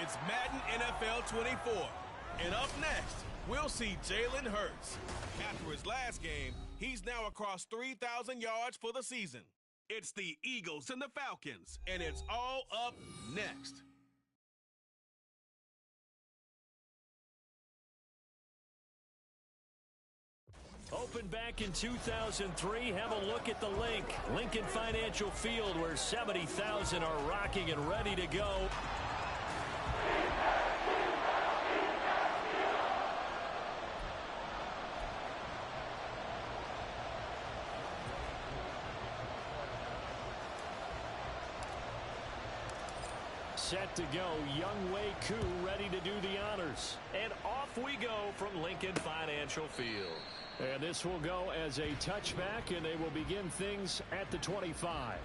It's Madden NFL 24. And up next, we'll see Jalen Hurts. After his last game, he's now across 3,000 yards for the season. It's the Eagles and the Falcons, and it's all up next. Opened back in 2003, have a look at the link. Lincoln Financial Field, where 70,000 are rocking and ready to go. Set to go, wk18 ready to do the honors. And off we go from Lincoln Financial Field. And this will go as a touchback, and they will begin things at the 25.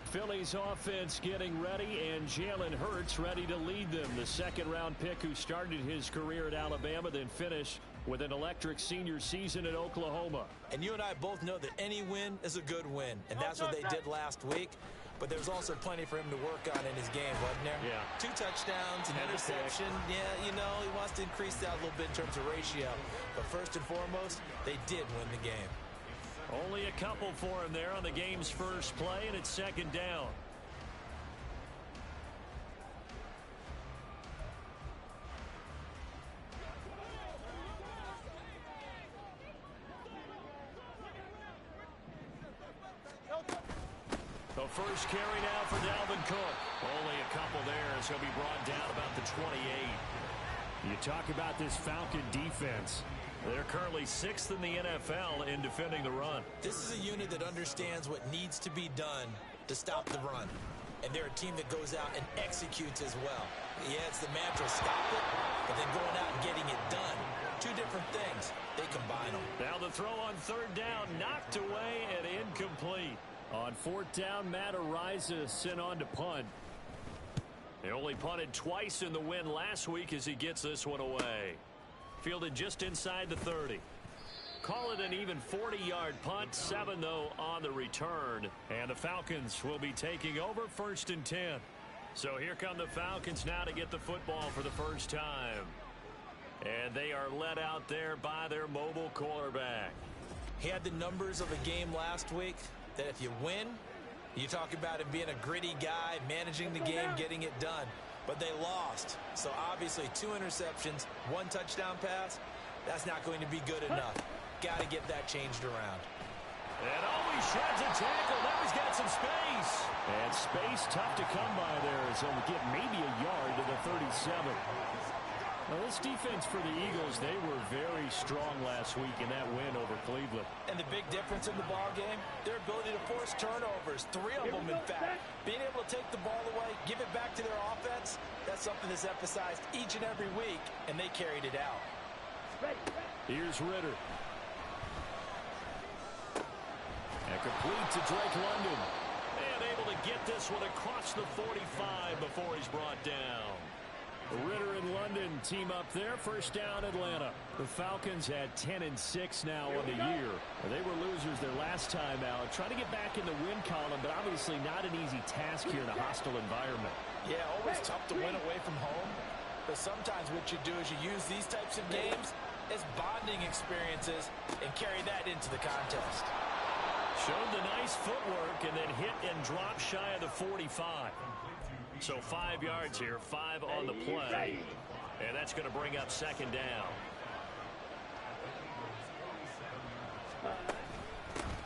Philly's offense getting ready, and Jalen Hurts ready to lead them. The second-round pick who started his career at Alabama, then finished with an electric senior season at Oklahoma. And you and I both know that any win is a good win, and that's what they did last week. But there's also plenty for him to work on in his game, wasn't there? Yeah. 2 touchdowns, an interception. Yeah, you know, he wants to increase that a little bit in terms of ratio. But first and foremost, they did win the game. Only a couple for him there on the game's first play, and it's second down. The first carry now for Dalvin Cook. Only a couple there as he'll be brought down about the 28. You talk about this Falcon defense. They're currently 6th in the NFL in defending the run. This is a unit that understands what needs to be done to stop the run. And they're a team that goes out and executes as well. Yeah, it's the mantra, stop it, but then going out and getting it done. 2 different things. They combine them. Now the throw on third down, knocked away and incomplete. On fourth down, Matt Araiza sent on to punt. He only punted twice in the win last week as he gets this one away. Fielded just inside the 30. Call it an even 40-yard punt. 7, though, on the return. And the Falcons will be taking over 1st and 10. So here come the Falcons now to get the football for the first time. And they are led out there by their mobile quarterback. He had the numbers of a game last week that if you win, you talk about him being a gritty guy, managing the game, getting it done. But they lost. So obviously 2 interceptions, 1 touchdown pass, that's not going to be good enough. Got to get that changed around. And he shreds a tackle. Now he's got some space. And space tough to come by there as he'll get maybe a yard to the 37. Now, this defense for the Eagles, they were very strong last week in that win over Cleveland. And the big difference in the ball game, their ability to force turnovers, 3 of them in fact. Being able to take the ball away, give it back to their offense, that's something that's emphasized each and every week, and they carried it out. Here's Ritter. And complete to Drake London. And able to get this one across the 45 before he's brought down. Ritter and London team up there. First down, Atlanta. The Falcons had 10-6 now on the year. They were losers their last time out. Trying to get back in the win column, but obviously not an easy task here in a hostile environment. Yeah, always tough to win away from home. But sometimes what you do is you use these types of games as bonding experiences and carry that into the contest. Showed the nice footwork and then hit and drop shy of the 45. So 5 yards here, 5 on the play. And that's going to bring up second down.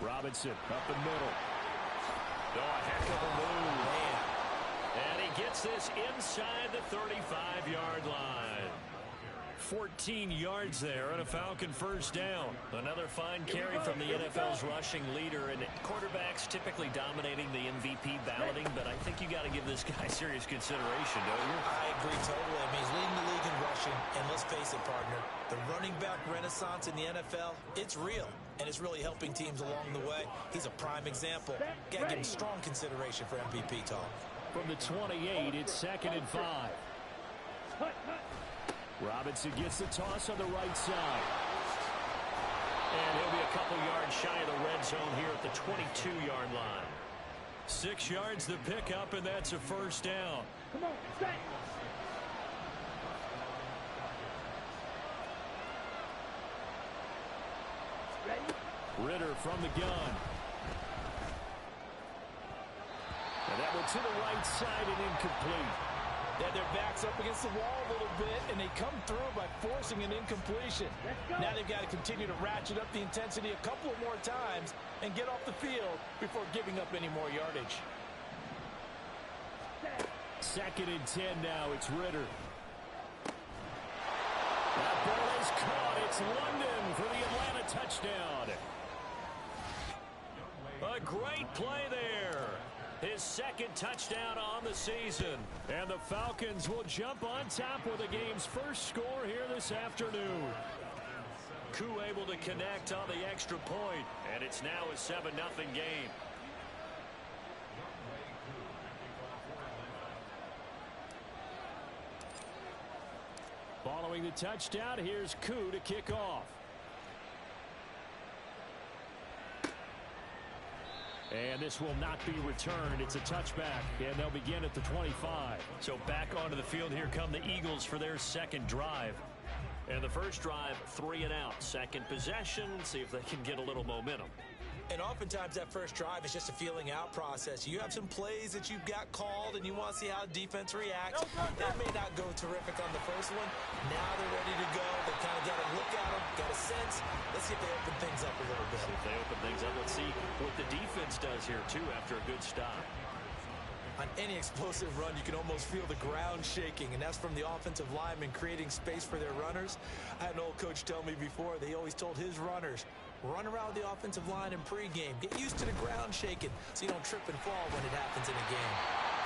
Robinson up the middle. Oh, a heck of a move. Man. And he gets this inside the 35-yard line. 14 yards there and a Falcon first down. Another fine carry from the NFL's rushing leader, and quarterbacks typically dominating the MVP balloting, but I think you got to give this guy serious consideration, don't you? I agree totally. I mean, he's leading the league in rushing, and let's face it, partner, the running back renaissance in the NFL, it's real, and it's really helping teams along the way. He's a prime example. Got to give him strong consideration for MVP talk. From the 28, it's 2nd and 5. Robinson gets the toss on the right side. And he'll be a couple yards shy of the red zone here at the 22-yard line. 6 yards the pickup, and that's a first down. Ritter from the gun. And that one to the right side and incomplete. They had their backs up against the wall a little bit, and they come through by forcing an incompletion. Now they've got to continue to ratchet up the intensity a couple of more times and get off the field before giving up any more yardage. 2nd and 10 now. It's Ritter. That ball is caught. It's London for the Atlanta touchdown. A great play there. His 2nd touchdown on the season. And the Falcons will jump on top with the game's first score here this afternoon. Koo able to connect on the extra point, and it's now a 7-0 game. Following the touchdown, here's Koo to kick off. And this will not be returned. It's a touchback, and they'll begin at the 25. So back onto the field, here come the Eagles for their 2nd drive. And the first drive, 3 and out. 2nd possession, see if they can get a little momentum. And oftentimes that first drive is just a feeling out process. You have some plays that you've got called and you want to see how defense reacts. That may not go terrific on the first one. Now they're ready to go. They kind of got a look at them, got a sense. Let's see if they open things up a little bit. See if they open things up. Let's see what the defense does here, too, after a good stop. On any explosive run, you can almost feel the ground shaking, and that's from the offensive linemen creating space for their runners. I had an old coach tell me before, they always told his runners, run around the offensive line in pregame. Get used to the ground shaking so you don't trip and fall when it happens in a game.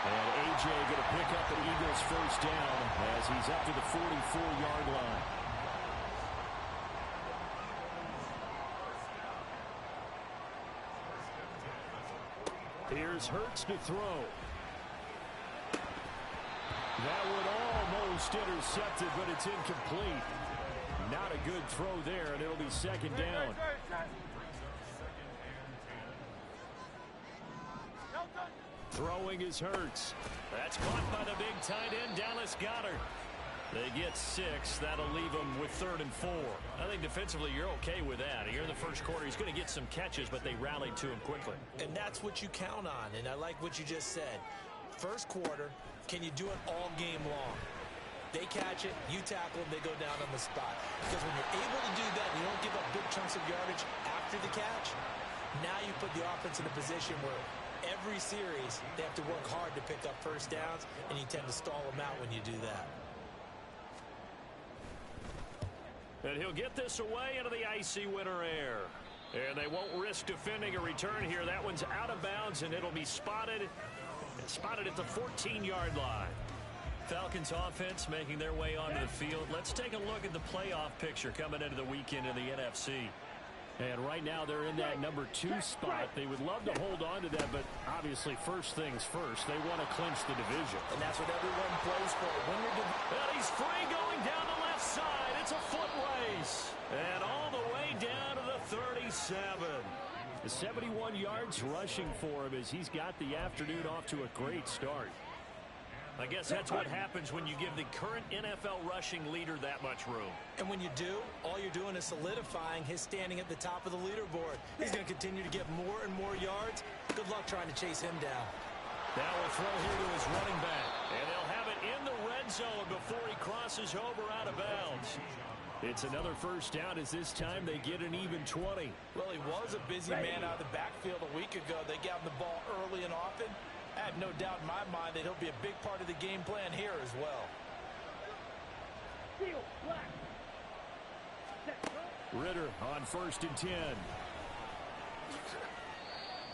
And A.J. going to pick up an Eagles first down as he's up to the 44-yard line. Here's Hurts to throw. That one almost intercepted, but it's incomplete. Not a good throw there, and it'll be 2nd down. Throwing is Hurts. That's caught by the big tight end, Dallas Goedert. They get 6. That'll leave them with 3rd and 4. I think defensively you're okay with that. Here in the first quarter, he's going to get some catches, but they rallied to him quickly. And that's what you count on, and I like what you just said. First quarter, can you do it all game long? They catch it, you tackle them, they go down on the spot. Because when you're able to do that, and you don't give up big chunks of yardage after the catch, now you put the offense in a position where every series they have to work hard to pick up first downs, and you tend to stall them out when you do that. And he'll get this away into the icy winter air. And they won't risk defending a return here. That one's out of bounds, and it'll be spotted at the 14-yard line. Falcons offense making their way onto the field. Let's take a look at the playoff picture coming into the weekend in the NFC. And right now they're in that number 2 spot. They would love to hold on to that, but obviously first things first. They want to clinch the division. And that's what everyone plays for. And he's free going down the left side. It's a foot race. And all the way down to the 37. The 71 yards rushing for him as he's got the afternoon off to a great start. I guess that's what happens when you give the current NFL rushing leader that much room. And when you do, all you're doing is solidifying his standing at the top of the leaderboard. He's going to continue to get more and more yards. Good luck trying to chase him down. Now we'll throw here to his running back. And they'll have it in the red zone before he crosses over out of bounds. It's another first down as this time they get an even 20. Well, he was a busy man out of the backfield a week ago. They got him the ball early and often. I have no doubt in my mind that he'll be a big part of the game plan here as well. Ritter on 1st and 10.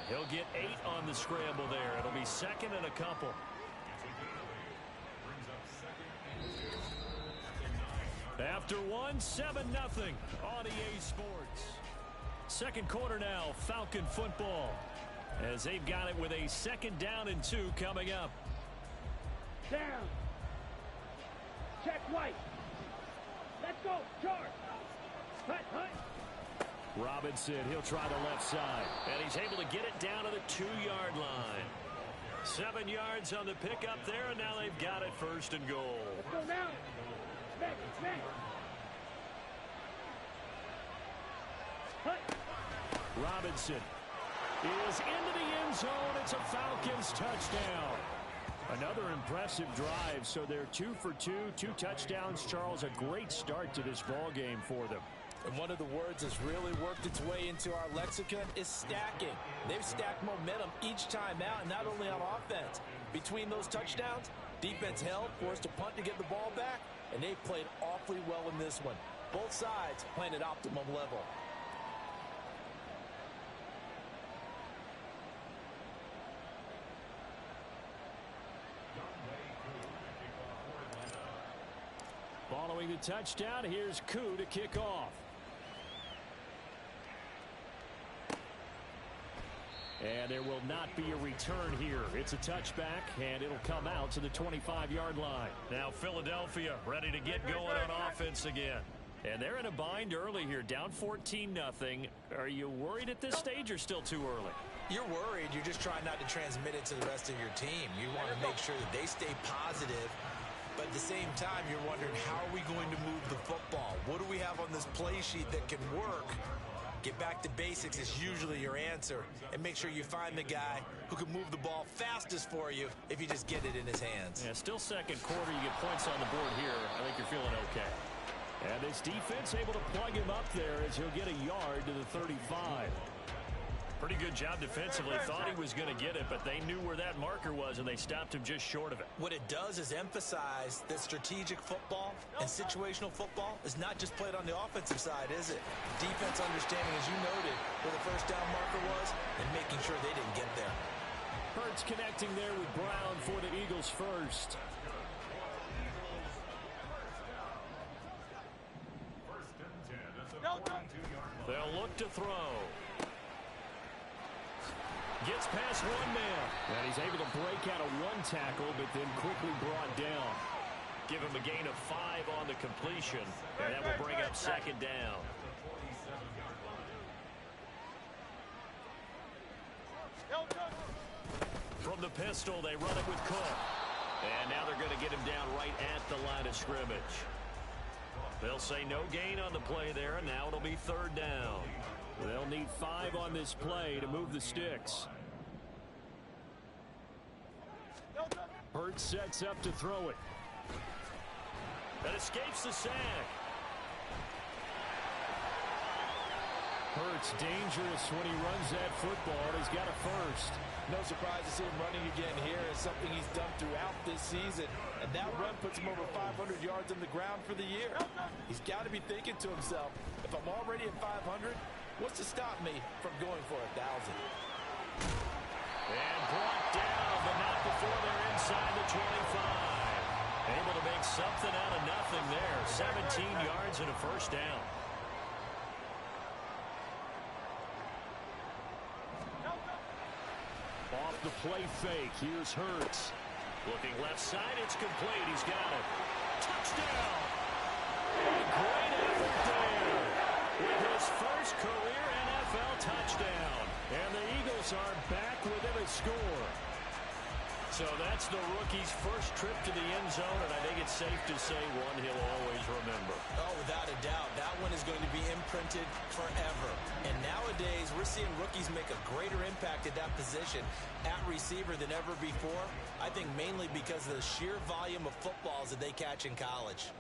He'll get 8 on the scramble there. It'll be 2nd and a couple. After 7-0 on EA Sports. 2nd quarter now, Falcon football. As they've got it with a 2nd down and 2 coming up. Down. Check right. Let's go. Charge. Hut, hut. Robinson, he'll try the left side. And he's able to get it down to the 2-yard line. 7 yards on the pickup there, and now they've got it 1st and goal. Let's go now. Back, back. Hut. Robinson is into the end zone. It's a Falcons touchdown. Another impressive drive, so they're 2 for 2, 2 touchdowns. Charles, a great start to this ball game for them. And one of the words that's really worked its way into our lexicon is stacking. They've stacked momentum each time out, and not only on offense. Between those touchdowns, defense held, forced a punt to get the ball back, and they played awfully well in this one. Both sides playing at optimum level. Following the touchdown, here's Koo to kick off. And there will not be a return here. It's a touchback, and it'll come out to the 25-yard line. Now Philadelphia ready to get going on offense again. And they're in a bind early here, down 14-0. Are you worried at this stage or still too early? You're worried. You're just trying not to transmit it to the rest of your team. You want to make sure that they stay positive. But at the same time, you're wondering, how are we going to move the football? What do we have on this play sheet that can work? Get back to basics is usually your answer. And make sure you find the guy who can move the ball fastest for you if you just get it in his hands. Yeah, still second quarter. You get points on the board here. I think you're feeling okay. And this defense able to plug him up there as he'll get a yard to the 35. Pretty good job defensively. Thought he was going to get it, but they knew where that marker was, and they stopped him just short of it. What it does is emphasize that strategic football and situational football is not just played on the offensive side, is it? Defense understanding, as you noted, where the first down marker was and making sure they didn't get there. Hurts connecting there with Brown for the Eagles first. They'll look to throw. Gets past one man. And he's able to break out of one tackle, but then quickly brought down. Give him a gain of 5 on the completion. And that will bring up second down. From the pistol, they run it with Cook. And now they're going to get him down right at the line of scrimmage. They'll say no gain on the play there, and now it'll be third down. They'll need 5 on this play to move the sticks. Hurts sets up to throw it. That escapes the sack. Hurts dangerous when he runs that football. He's got a first. No surprise to see him running again here. It's something he's done throughout this season. And that run puts him over 500 yards on the ground for the year. He's got to be thinking to himself, if I'm already at 500, what's to stop me from going for 1,000? And brought down, but not before they're inside the 25. Able to make something out of nothing there. 17 yards and a first down. Off the play fake, here's Hurts. Looking left side, it's complete. He's got it. Touchdown! A great effort there with his first career NFL touchdown. And the Eagles are back within a score. So that's the rookie's first trip to the end zone, and I think it's safe to say one he'll always remember. Oh, without a doubt. That one is going to be imprinted forever. And nowadays, we're seeing rookies make a greater impact at that position at receiver than ever before. I think mainly because of the sheer volume of footballs that they catch in college.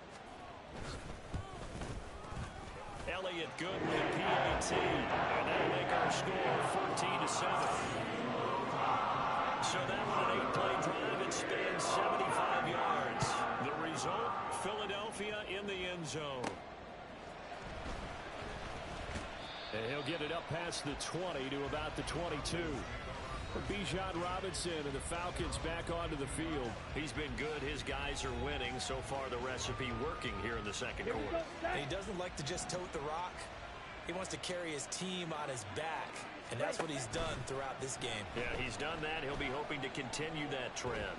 Elliott good with a PAT, and that'll make our score 14-7. So that one an 8-play drive. It spans 75 yards. The result, Philadelphia in the end zone. And he'll get it up past the 20 to about the 22. Bijan Robinson and the Falcons back onto the field. He's been good. His guys are winning. So far, the recipe working here in the second quarter. And he doesn't like to just tote the rock. He wants to carry his team on his back. And that's what he's done throughout this game. Yeah, he's done that. He'll be hoping to continue that trend.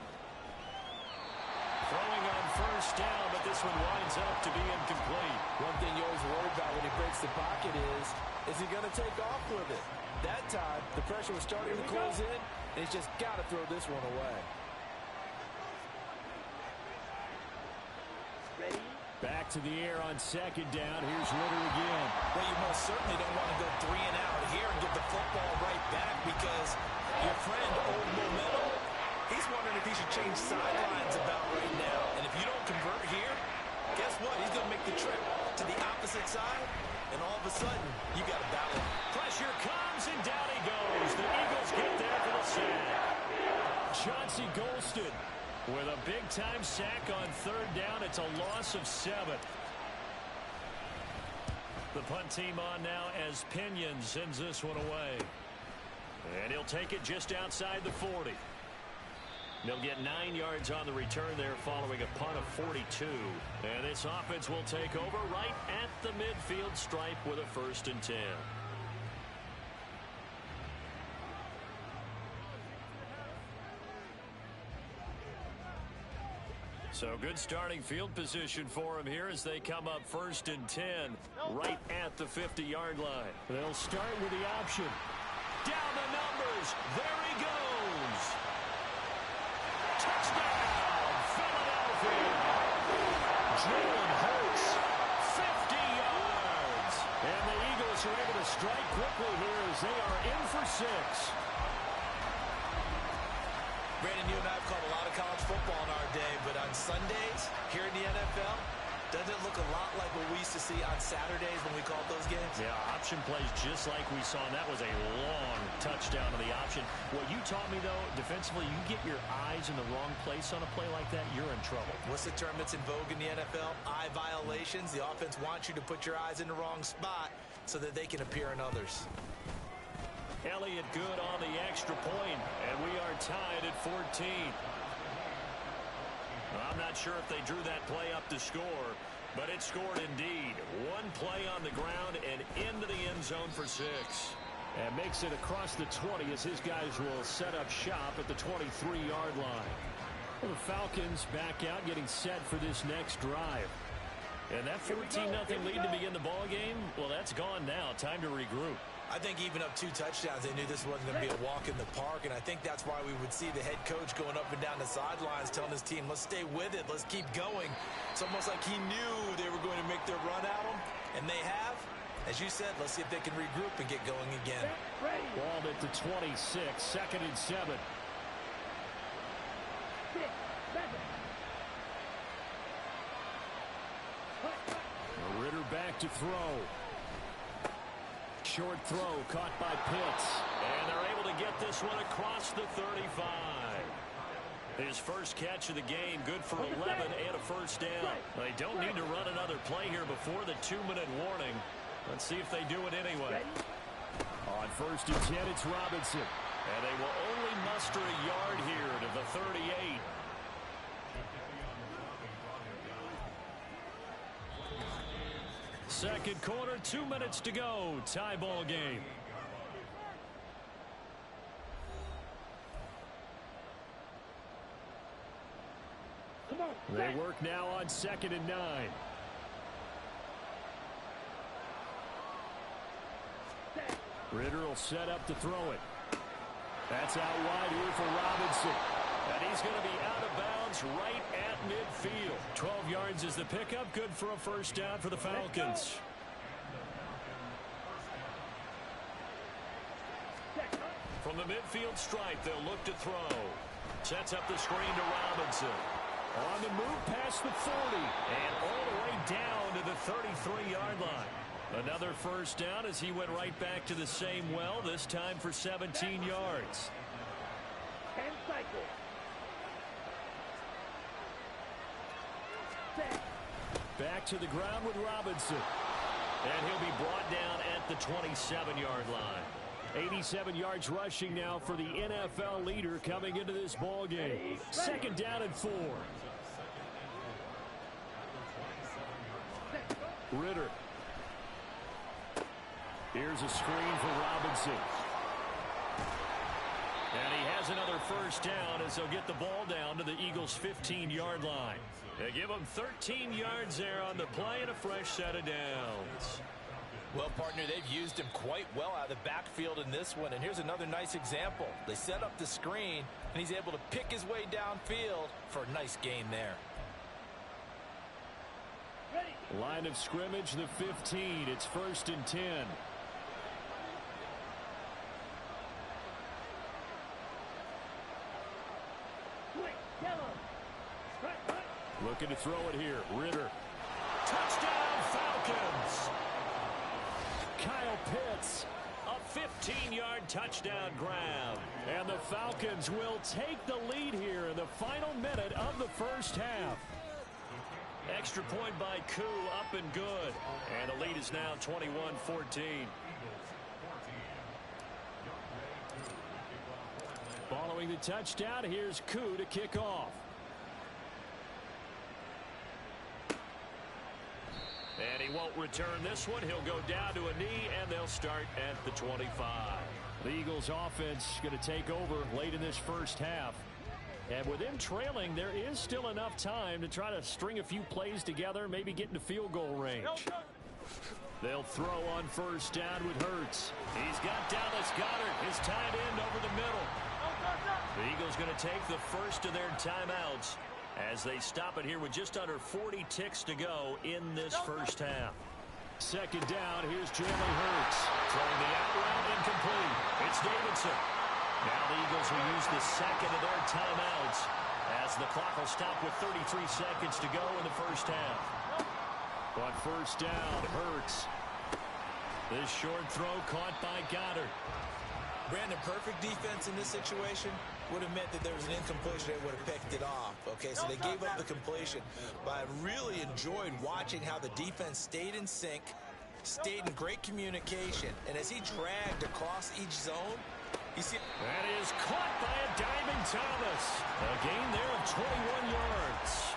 Throwing on first down, but this one winds up to be incomplete. One thing you always worry about when he breaks the pocket is he going to take off with it? That time, the pressure was starting to close in, and he's just got to throw this one away. Back to the air on second down. Here's Ritter again. Well, you most certainly don't want to go 3 and out here and give the football right back because your friend, Old Momentum, he's wondering if he should change sidelines about right now. And if you don't convert here, guess what? He's going to make the trip to the opposite side, and all of a sudden, you got a battle. Pressure comes, and down he goes. The Eagles get there for the sack. Chauncey Golston with a big-time sack on third down. It's a loss of 7. The punt team on now as Pinion sends this one away. And he'll take it just outside the 40. They'll get 9 yards on the return there following a punt of 42. And this offense will take over right at the midfield stripe with a 1st and 10. So good starting field position for him here as they come up 1st and 10 right at the 50-yard line. They'll start with the option. Down the numbers. There he goes. Touchdown, Philadelphia. Jalen Hurts, 50 yards. And the Eagles are able to strike quickly here as they are in for 6. Brandon, you and I have called a lot of college football in our day, but on Sundays here in the NFL, doesn't it look a lot like what we used to see on Saturdays when we called those games? Yeah, option plays just like we saw, and that was a long touchdown to the option. What you taught me, though, defensively, you get your eyes in the wrong place on a play like that, you're in trouble. What's the term that's in vogue in the NFL? Eye violations. The offense wants you to put your eyes in the wrong spot so that they can appear in others. Elliott good on the extra point, and we are tied at 14. I'm not sure if they drew that play up to score, but it scored indeed. One play on the ground and into the end zone for 6. And makes it across the 20 as his guys will set up shop at the 23-yard line. Well, the Falcons back out getting set for this next drive. And that 14-0 lead to begin the ball game, well, that's gone now. Time to regroup. I think even up 2 touchdowns, they knew this wasn't going to be a walk in the park, and I think that's why we would see the head coach going up and down the sidelines telling his team, let's stay with it, let's keep going. It's almost like he knew they were going to make their run at him, and they have. As you said, let's see if they can regroup and get going again. Ball at the 26, 2nd and 7. Ritter back to throw. Short throw caught by Pitts. And they're able to get this one across the 35. His first catch of the game, good for 11 and a 1st down. They don't need to run another play here before the 2-minute warning. Let's see if they do it anyway. On 1st and 10, it's Robinson. And they will only muster a yard here to the 38. Second quarter, 2 minutes to go. Tie ball game. They work now on 2nd and 9. Ritter will set up to throw it. That's out wide here for Robinson. And he's going to be out of bounds right at midfield. 12 yards is the pickup. Good for a 1st down for the Falcons. From the midfield stripe, they'll look to throw. Sets up the screen to Robinson. On the move past the 40. And all the way down to the 33-yard line. Another 1st down as he went right back to the same well, this time for 17 yards. Back to the ground with Robinson. And he'll be brought down at the 27-yard line. 87 yards rushing now for the NFL leader coming into this ball game. 2nd down and 4. Ritter. Here's a screen for Robinson. And he has another 1st down as they'll get the ball down to the Eagles' 15-yard line. They give them 13 yards there on the play and a fresh set of downs. Well, partner, they've used him quite well out of the backfield in this one. And here's another nice example. They set up the screen, and he's able to pick his way downfield for a nice gain there. Line of scrimmage, the 15. It's 1st and 10. Looking to throw it here. Ritter. Touchdown, Falcons! Kyle Pitts, a 15-yard touchdown grab. And the Falcons will take the lead here in the final minute of the first half. Extra point by Koo, up and good. And the lead is now 21-14. Following the touchdown, here's Koo to kick off. And he won't return this one. He'll go down to a knee, and they'll start at the 25. The Eagles offense going to take over late in this first half. And with them trailing, there is still enough time to try to string a few plays together, maybe get into field goal range. They'll throw on first down with Hurts. He's got Dallas Goedert, his tight end, over the middle. The Eagles going to take the first of their timeouts as they stop it here with just under 40 ticks to go in this first half. Second down, here's Jalen Hurts. Throwing the out route, incomplete. It's Davidson. Now the Eagles will use the second of their timeouts as the clock will stop with 33 seconds to go in the first half. But first down, Hurts. This short throw caught by Goddard. Brandon, perfect defense in this situation would have meant that there was an incompletion. They would have picked it off. Okay, so they gave up the completion. But I really enjoyed watching how the defense stayed in sync, stayed in great communication. And as he dragged across each zone, you see... That is caught by a diving Thomas. A gain there of 21 yards.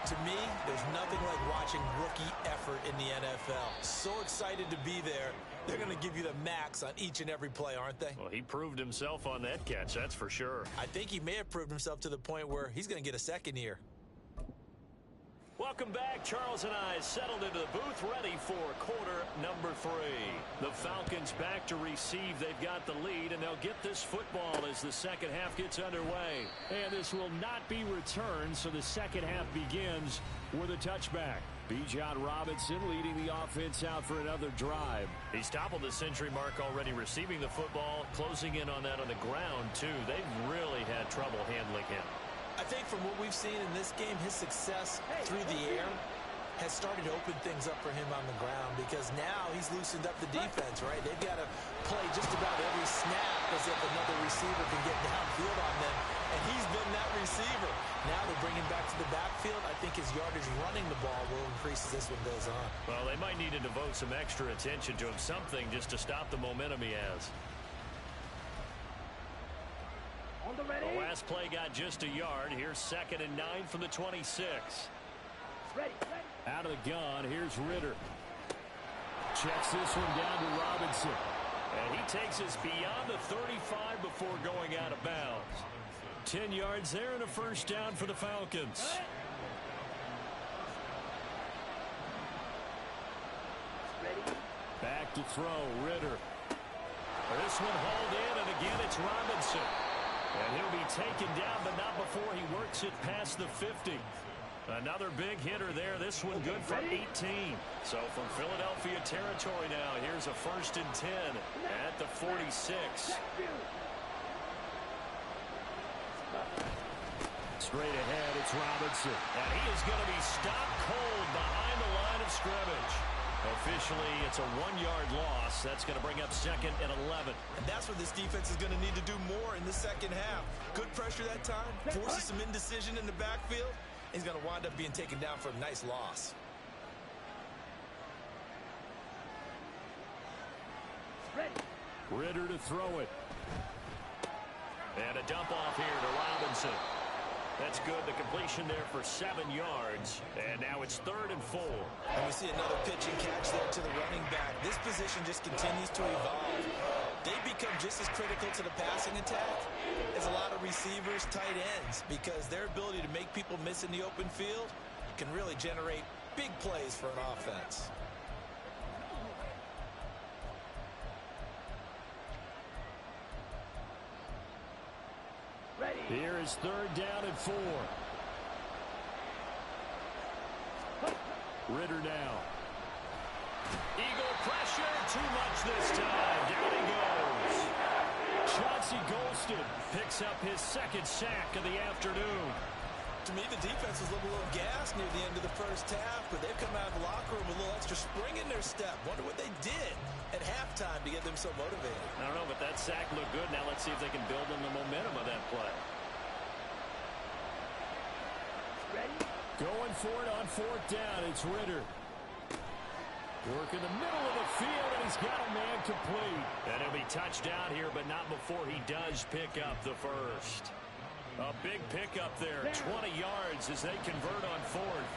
To me, there's nothing like watching rookie effort in the NFL. So excited to be there. They're going to give you the max on each and every play, aren't they? Well, he proved himself on that catch, that's for sure. I think he may have proved himself to the point where he's going to get a second here. Welcome back. Charles and I settled into the booth, ready for quarter number 3. The Falcons back to receive. They've got the lead, and they'll get this football as the second half gets underway. And this will not be returned, so the second half begins with a touchback. Bijan Robinson leading the offense out for another drive. He's toppled the century mark already receiving the football, closing in on that on the ground, too. They've really had trouble handling him. I think from what we've seen in this game, his success through the air has started to open things up for him on the ground because now he's loosened up the defense, right? They've got to play just about every snap as if another receiver can get downfield on them, and he's been that receiver. Now they're bringing back to the backfield. I think his yardage running the ball will increase as this one goes on. Well, they might need to devote some extra attention to him, something just to stop the momentum he has. The last play got just a yard. Here's 2nd and 9 from the 26. Out of the gun, here's Ritter. Checks this one down to Robinson. And he takes us beyond the 35 before going out of bounds. 10 yards there and a first down for the Falcons. Back to throw, Ritter. This one hauled in, and again it's Robinson. And he'll be taken down, but not before he works it past the 50. Another big hitter there. This one good from 18. So from Philadelphia territory now, here's a 1st and 10 at the 46. Straight ahead, it's Robinson. And he is going to be stopped cold behind the line of scrimmage. Officially, it's a 1-yard loss. That's going to bring up 2nd and 11. And that's what this defense is going to need to do more in the second half. Good pressure that time. Forces some indecision in the backfield. He's going to wind up being taken down for a nice loss. Ritter to throw it. And a dump off here to Robinson. That's good. The completion there for 7 yards. And now it's 3rd and 4. And we see another pitch and catch there to the running back. This position just continues to evolve. They become just as critical to the passing attack as a lot of receivers, tight ends, because their ability to make people miss in the open field can really generate big plays for an offense. Here is 3rd down and 4. Ritter now. Eagle pressure, too much this time. Down he goes. Chauncey Golston picks up his second sack of the afternoon. To me, the defense was a little gassed near the end of the first half, but they've come out of the locker room with a little extra spring in their step. Wonder what they did at halftime to get them so motivated. I don't know, but that sack looked good. Now let's see if they can build on the momentum of that play. Ready? Going for it on fourth down. It's Ritter. Work in the middle of the field, and he's got a man complete. And he'll be touchdown here, but not before he does pick up the first. A big pickup there, 20 yards as they convert on fourth.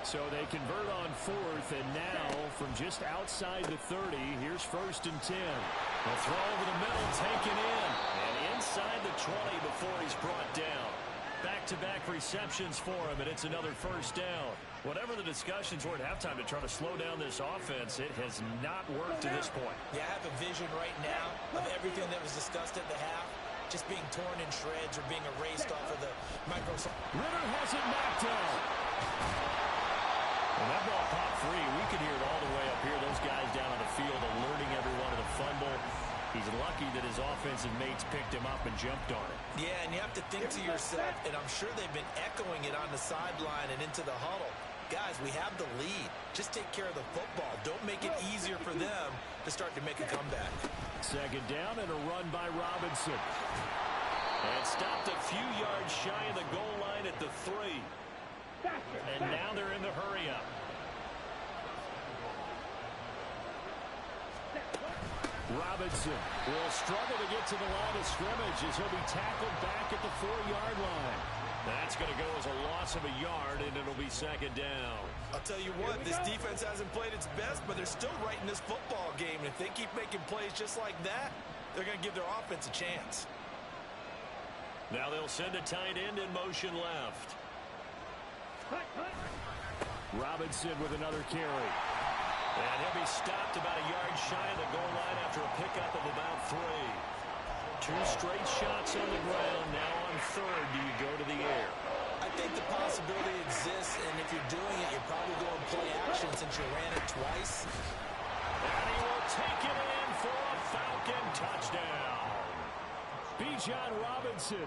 So they convert on fourth, and now from just outside the 30, here's 1st and 10. A throw over the middle, taken in, and inside the 20 before he's brought down. Back-to-back receptions for him, and it's another 1st down. Whatever the discussions were at halftime to try to slow down this offense, it has not worked to this point. Yeah, I have a vision right now of everything that was discussed at the half just being torn in shreds or being erased off of the Microsoft. Ritter has it knocked down. And that ball popped free. We could hear it all the way up here. Those guys down on the field alerting everyone of the fumble. He's lucky that his offensive mates picked him up and jumped on it. Yeah, and you have to think to yourself, and I'm sure they've been echoing it on the sideline and into the huddle. Guys, we have the lead. Just take care of the football. Don't make it easier for them to start to make a comeback. 2nd down and a run by Robinson. And stopped a few yards shy of the goal line at the 3. And now they're in the hurry-up. Robinson will struggle to get to the line of scrimmage as he'll be tackled back at the 4-yard line. That's going to go as a loss of a yard, and it'll be 2nd down. I'll tell you what, this defense hasn't played its best, but they're still right in this football game. And if they keep making plays just like that, they're going to give their offense a chance. Now they'll send a tight end in motion left. Robinson with another carry. And he'll be stopped about a yard shy of the goal line after a pickup of about 3. 2 straight shots on the ground. Now on 3rd, do you go to the air? I think the possibility exists, and if you're doing it, you're probably going play action since you ran it twice. And he will take it in for a Falcon touchdown. Bijan Robinson,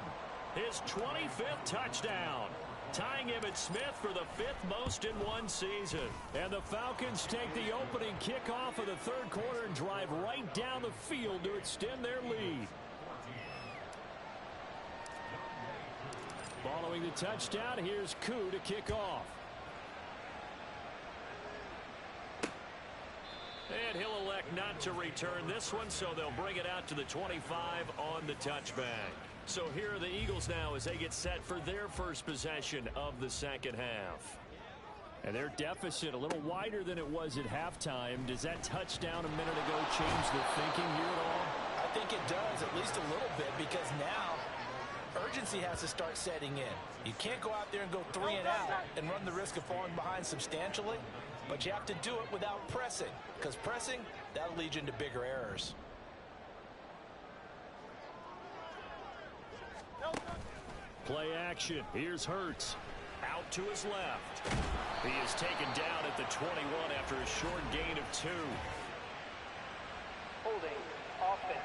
his 25th touchdown, tying him at Smith for the 5th most in one season. And the Falcons take the opening kickoff of the 3rd quarter and drive right down the field to extend their lead. Following the touchdown, here's Koo to kick off. And he'll elect not to return this one, so they'll bring it out to the 25 on the touchback. So here are the Eagles now as they get set for their first possession of the 2nd half. And their deficit a little wider than it was at halftime. Does that touchdown a minute ago change the thinking here at all? I think it does, at least a little bit, because now urgency has to start setting in. You can't go out there and go 3 and out and run the risk of falling behind substantially, but you have to do it without pressing, because pressing, that'll lead you into bigger errors. Play action. Here's Hurts. Out to his left. He is taken down at the 21 after a short gain of 2. Holding. Offense.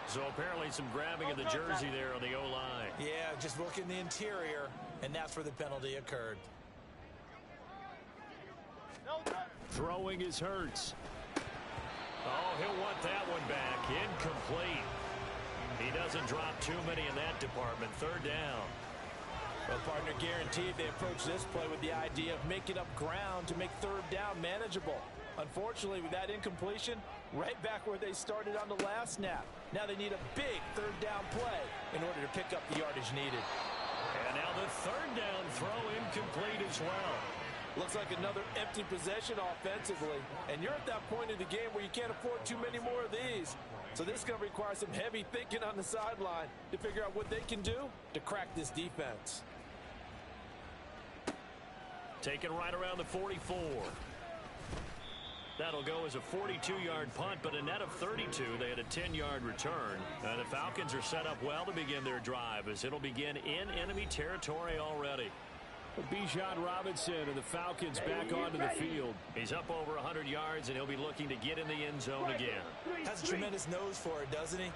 So apparently some grabbing of the jersey there on the O-line. Yeah, just working the interior, and that's where the penalty occurred. Throwing is Hurts. Oh, he'll want that one back. Incomplete. He doesn't drop too many in that department. 3rd down. Well, partner, guaranteed they approach this play with the idea of making up ground to make 3rd down manageable. Unfortunately, with that incompletion, right back where they started on the last snap. Now they need a big 3rd down play in order to pick up the yardage needed. And now the 3rd down throw incomplete as well. Looks like another empty possession offensively. And you're at that point in the game where you can't afford too many more of these. So this is going to require some heavy thinking on the sideline to figure out what they can do to crack this defense. Taken right around the 44. That'll go as a 42-yard punt, but a net of 32. They had a 10-yard return. The Falcons are set up well to begin their drive as it'll begin in enemy territory already. Bijan Robinson and the Falcons back onto the field. He's up over 100 yards, and he'll be looking to get in the end zone again. Has a tremendous nose for it, doesn't he?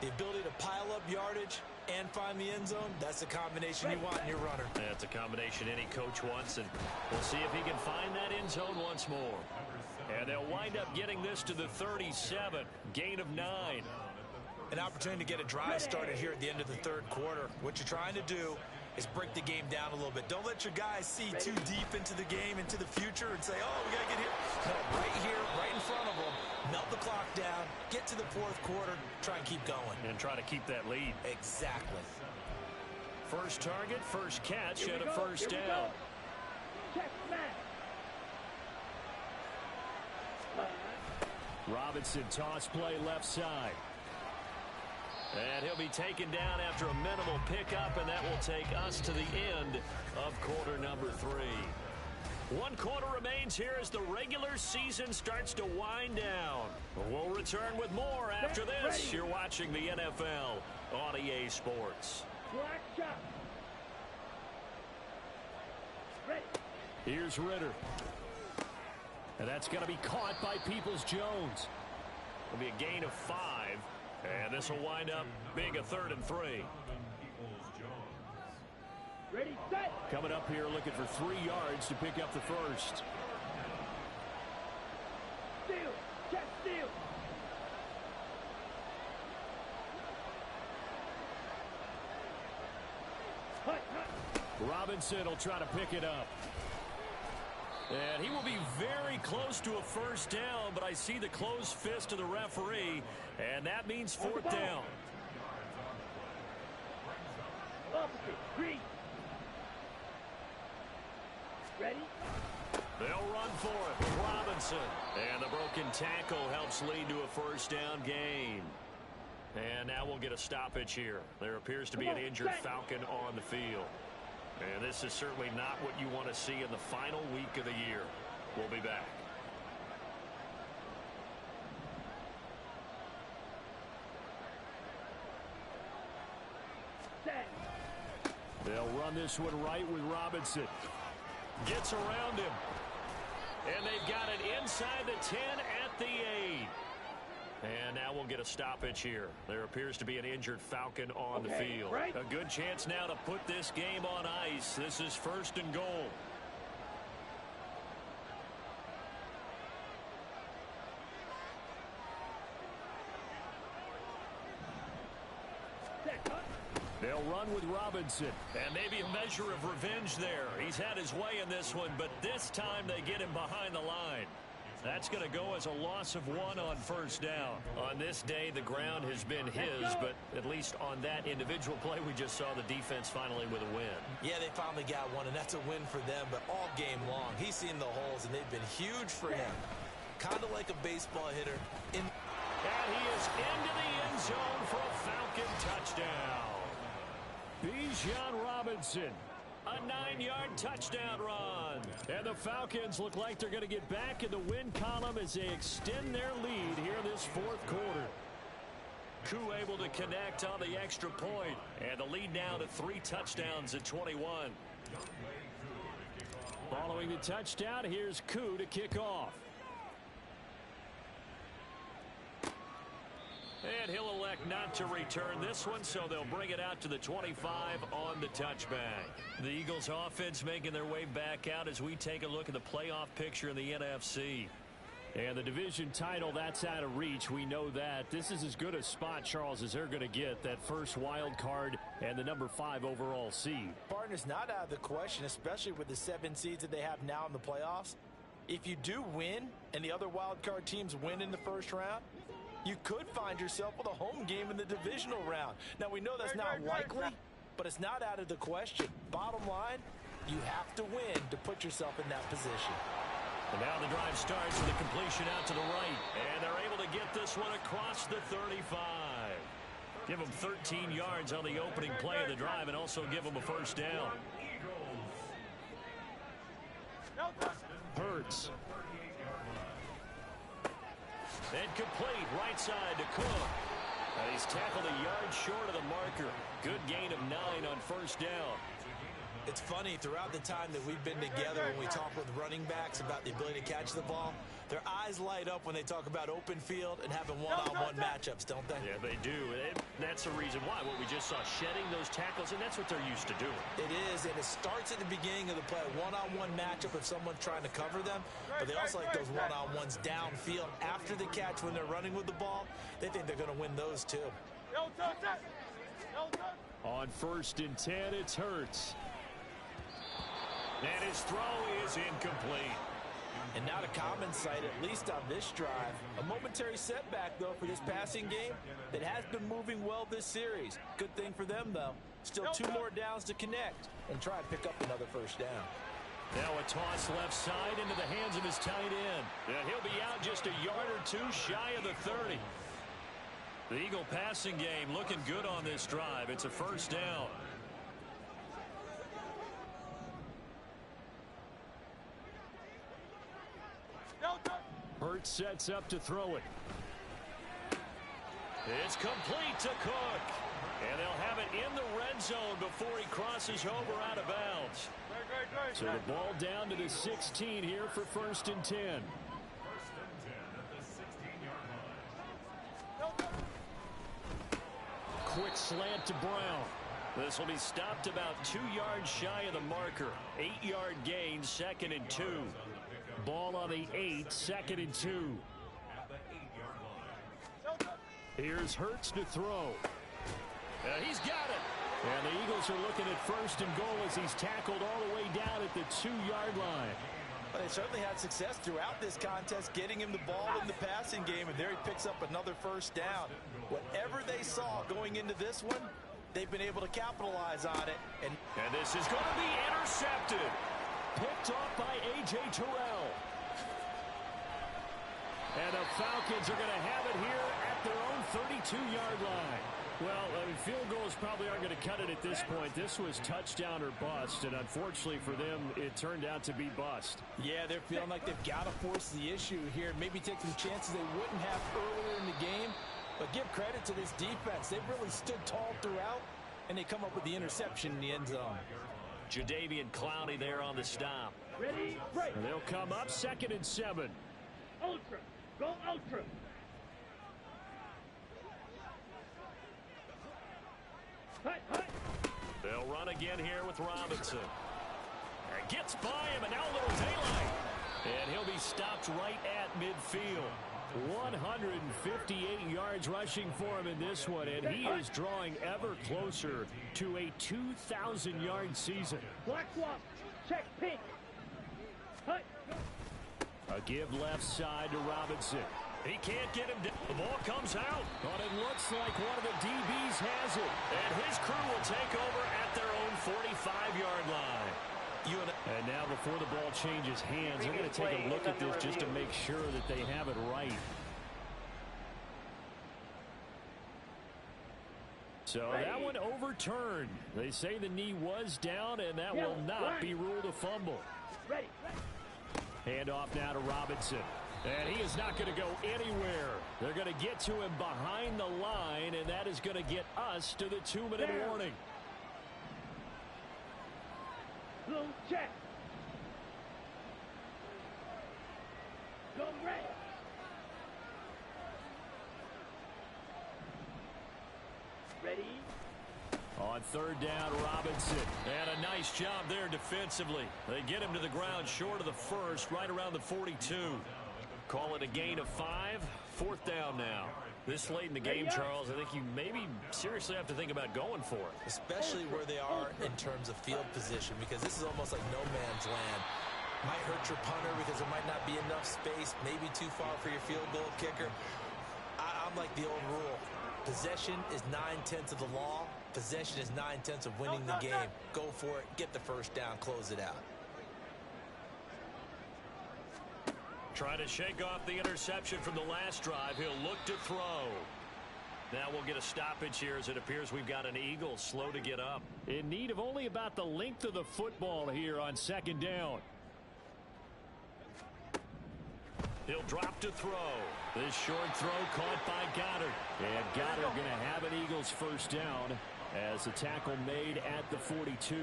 The ability to pile up yardage and find the end zone, that's the combination you want in your runner. That's a combination any coach wants, and we'll see if he can find that end zone once more. And they'll wind up getting this to the 37, gain of 9. An opportunity to get a drive started here at the end of the third quarter. What you're trying to do is break the game down a little bit. Don't let your guys see too deep into the game, into the future, and say, oh, we got to get here. No, right here, right in front of them, melt the clock down, get to the fourth quarter, try and keep going. And try to keep that lead. Exactly. First target, first catch, and a first down. Check back. Robinson toss play left side. And he'll be taken down after a minimal pickup, and that will take us to the end of quarter number 3. 1 quarter remains here as the regular season starts to wind down. We'll return with more after this. You're watching the NFL on EA Sports. Black shot. Ready. Here's Ritter. And that's going to be caught by Peoples-Jones. It'll be a gain of 5. And this will wind up being a 3rd and 3. Ready, set. Coming up here looking for 3 yards to pick up the first. Steal. Check steal. Hut, hut. Robinson will try to pick it up. And he will be very close to a first down, but I see the closed fist of the referee, and that means 4th down. Opposite. Green. Ready? They'll run for it with Robinson. And the broken tackle helps lead to a first down gain. And now we'll get a stoppage here. There appears to be an injured Falcon on the field. And this is certainly not what you want to see in the final week of the year. We'll be back. Set. They'll run this one right with Robinson. Gets around him. And they've got it inside the 10 at the 8. And now we'll get a stoppage here. There appears to be an injured Falcon on the field. Right. A good chance now to put this game on ice. This is 1st and goal. They'll run with Robinson. And maybe a measure of revenge there. He's had his way in this one, but this time they get him behind the line. That's going to go as a loss of 1 on first down. On this day, the ground has been his, but at least on that individual play, we just saw the defense finally with a win. Yeah, they finally got one, and that's a win for them, but all game long, he's seen the holes, and they've been huge for him. Kind of like a baseball hitter. And he is into the end zone for a Falcon touchdown. Bijan Robinson. A 9-yard touchdown run. And the Falcons look like they're going to get back in the win column as they extend their lead here this 4th quarter. Koo able to connect on the extra point. And the lead now to 3 touchdowns at 21. Following the touchdown, here's Koo to kick off. And he'll elect not to return this one, so they'll bring it out to the 25 on the touchback. The Eagles offense making their way back out as we take a look at the playoff picture in the NFC. And the division title, that's out of reach. We know that. This is as good a spot, Charles, as they're going to get. That first wild card and the number 5 overall seed. Partner's not out of the question, especially with the 7 seeds that they have now in the playoffs. If you do win and the other wild card teams win in the first round, you could find yourself with a home game in the divisional round. Now, we know that's not likely, but it's not out of the question. Bottom line, you have to win to put yourself in that position. And now the drive starts with a completion out to the right. And they're able to get this one across the 35. Give them 13 yards on the opening play of the drive and also give them a first down. Hurts. And complete right side to Cook. He's tackled a yard short of the marker. Good gain of 9 on first down. It's funny, throughout the time that we've been together, when we talk with running backs about the ability to catch the ball, their eyes light up when they talk about open field and having one-on-one matchups, don't they? Yeah, they do. That's the reason why. What we just saw, shedding those tackles, and that's what they're used to doing. It is, and it starts at the beginning of the play. One-on-one matchup if someone's trying to cover them, but they also like those one-on-ones downfield after the catch when they're running with the ball. They think they're going to win those too. On 1st and 10, it's Hurts. And his throw is incomplete. And not a common sight, at least on this drive. A momentary setback, though, for this passing game that has been moving well this series. Good thing for them, though. Still 2 more downs to connect and try and pick up another first down. Now a toss left side into the hands of his tight end. And he'll be out just a yard or 2 shy of the 30. The Eagle passing game looking good on this drive. It's a first down. Hurts sets up to throw it. It's complete to Cook. And they'll have it in the red zone before he crosses over out of bounds. So the ball down to the 16 here for 1st and 10. Quick slant to Brown. This will be stopped about 2 yards shy of the marker. 8-yard gain, 2nd and 2. Ball on the 8, 2nd and 2. Here's Hurts to throw. He's got it. And the Eagles are looking at 1st and goal as he's tackled all the way down at the 2-yard line. But they certainly had success throughout this contest, getting him the ball in the passing game, and there he picks up another first down. Whatever they saw going into this one, they've been able to capitalize on it. And this is going to be intercepted. Picked off by A.J. Terrell. And the Falcons are going to have it here at their own 32-yard line. Well, field goals probably aren't going to cut it at this point. This was touchdown or bust, and unfortunately for them, it turned out to be bust. Yeah, they're feeling like they've got to force the issue here, maybe take some chances they wouldn't have earlier in the game. But give credit to this defense. They've really stood tall throughout, and they come up with the interception in the end zone. Jadeveon Clowney there on the stop. Ready, break. And they'll come up 2nd and 7. Ultra. Go ultra. Hi. They'll run again here with Robinson. And gets by him, and now a little daylight. And he'll be stopped right at midfield. 158 yards rushing for him in this one, and he is drawing ever closer to a 2,000-yard season. Black swap. Check pink. Hi. A give left side to Robinson. He can't get him down. The ball comes out. But it looks like one of the DBs has it. And his crew will take over at their own 45-yard line. And now before the ball changes hands, they're going to take a look at this just to make sure that they have it right. So that one overturned. They say the knee was down, and that will not be ruled a fumble. Ready. Hand off now to Robinson. And he is not going to go anywhere. They're going to get to him behind the line, and that is going to get us to the 2-minute warning. Blue check. Go red. Ready. On 3rd down, Robinson. And a nice job there defensively. They get him to the ground short of the first, right around the 42. Call it a gain of 5. 4th down now. This late in the game, Charles, I think you maybe seriously have to think about going for it. Especially where they are in terms of field position, because this is almost like no man's land. Might hurt your punter because there might not be enough space, maybe too far for your field goal kicker. I'm like the old rule. Possession is 9/10 of the law. Possession is 9/10 of winning the game. Go for it, get the first down, close it out. Trying to shake off the interception from the last drive. He'll look to throw. Now we'll get a stoppage here as it appears we've got an Eagle slow to get up. In need of only about the length of the football here on 2nd down. He'll drop to throw. This short throw caught by Goddard. And Goddard going to have an Eagles first down as the tackle made at the 42.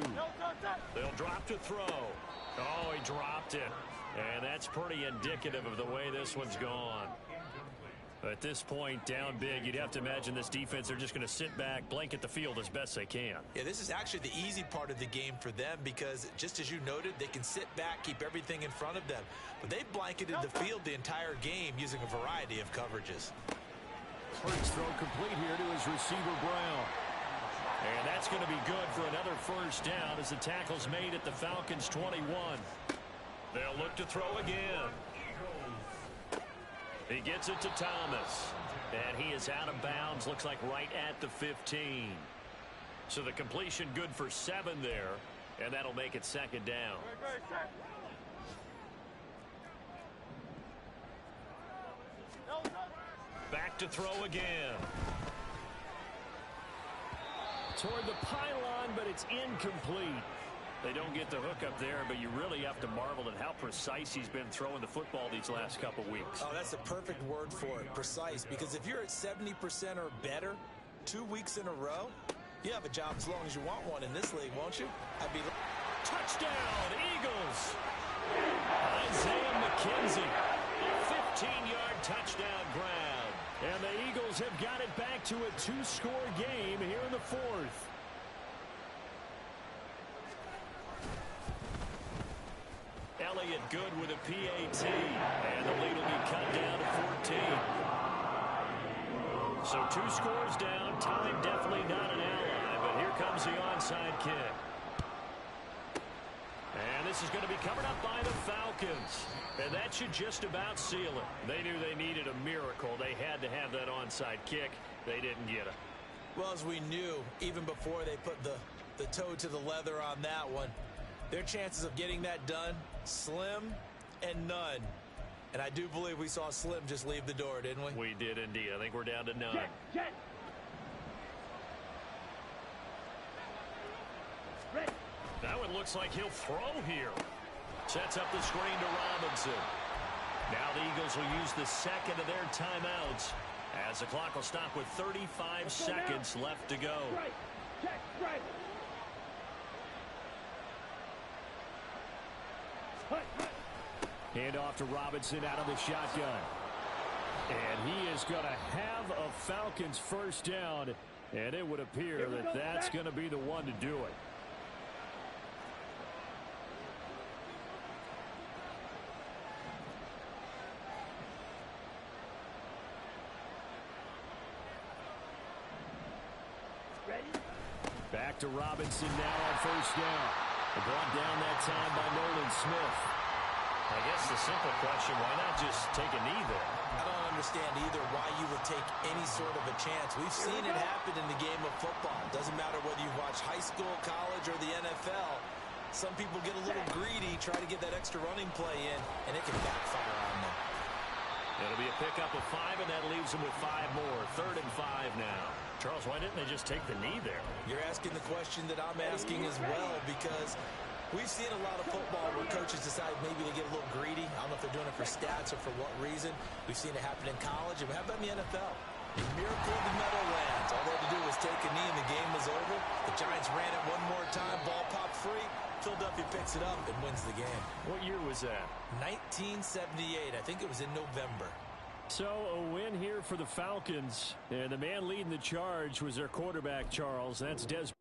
They'll drop to throw. Oh, he dropped it. And that's pretty indicative of the way this one's gone. At this point, down big, you'd have to imagine this defense, they're just going to sit back, blanket the field as best they can. Yeah, this is actually the easy part of the game for them because, just as you noted, they can sit back, keep everything in front of them. But they blanketed the field the entire game using a variety of coverages. Hurts throw complete here to his receiver, Brown. And that's going to be good for another first down as the tackle's made at the Falcons' 21. They'll look to throw again. He gets it to Thomas. And he is out of bounds, looks like right at the 15. So the completion good for 7 there, and that'll make it second down. Back to throw again. Toward the pylon, but it's incomplete. They don't get the hook up there, but you really have to marvel at how precise he's been throwing the football these last couple weeks. Oh, that's the perfect word for it, precise. Because if you're at 70% or better 2 weeks in a row, you have a job as long as you want one in this league, won't you? Touchdown, Eagles! Isaiah McKenzie, a 15-yard touchdown grab. And the Eagles have got it back to a 2-score game here in the 4th. Elliott good with a PAT, and the lead will be cut down to 14. So 2 scores down, time definitely not an ally, but here comes the onside kick. And this is going to be covered up by the Falcons, and that should just about seal it. They knew they needed a miracle. They had to have that onside kick. They didn't get it. Well, as we knew, even before they put the toe to the leather on that one, their chances of getting that done, slim and none. And I do believe we saw Slim just leave the door, didn't we? We did indeed. I think we're down to none. Jet. Ready. Now it looks like he'll throw here. Sets up the screen to Robinson. Now the Eagles will use the second of their timeouts as the clock will stop with 35 seconds left to go. Right. Check. Right. Hand off to Robinson out of the shotgun. And he is going to have a Falcons first down. And it would appear that that's going to be the one to do it. Back to Robinson now on first down. Brought down that time by Nolan Smith. I guess the simple question, why not just take a knee there? I don't understand either why you would take any sort of a chance. We've seen it happen in the game of football. Doesn't matter whether you watch high school, college, or the NFL. Some people get a little greedy, try to get that extra running play in, and it can backfire on them. It'll be a pickup of 5, and that leaves them with 5 more. 3rd and 5 now. Charles, why didn't they just take the knee there? You're asking the question that I'm asking as well, because we've seen a lot of football where coaches decide maybe to get a little greedy. I don't know if they're doing it for stats or for what reason. We've seen it happen in college, and how about in the NFL? A miracle of the Meadowlands. All they had to do was take a knee, and the game was over. The Giants ran it one more time. Ball popped free. Philadelphia picks it up and wins the game. What year was that? 1978. I think it was in November. So a win here for the Falcons. And the man leading the charge was their quarterback, Charles. That's Des.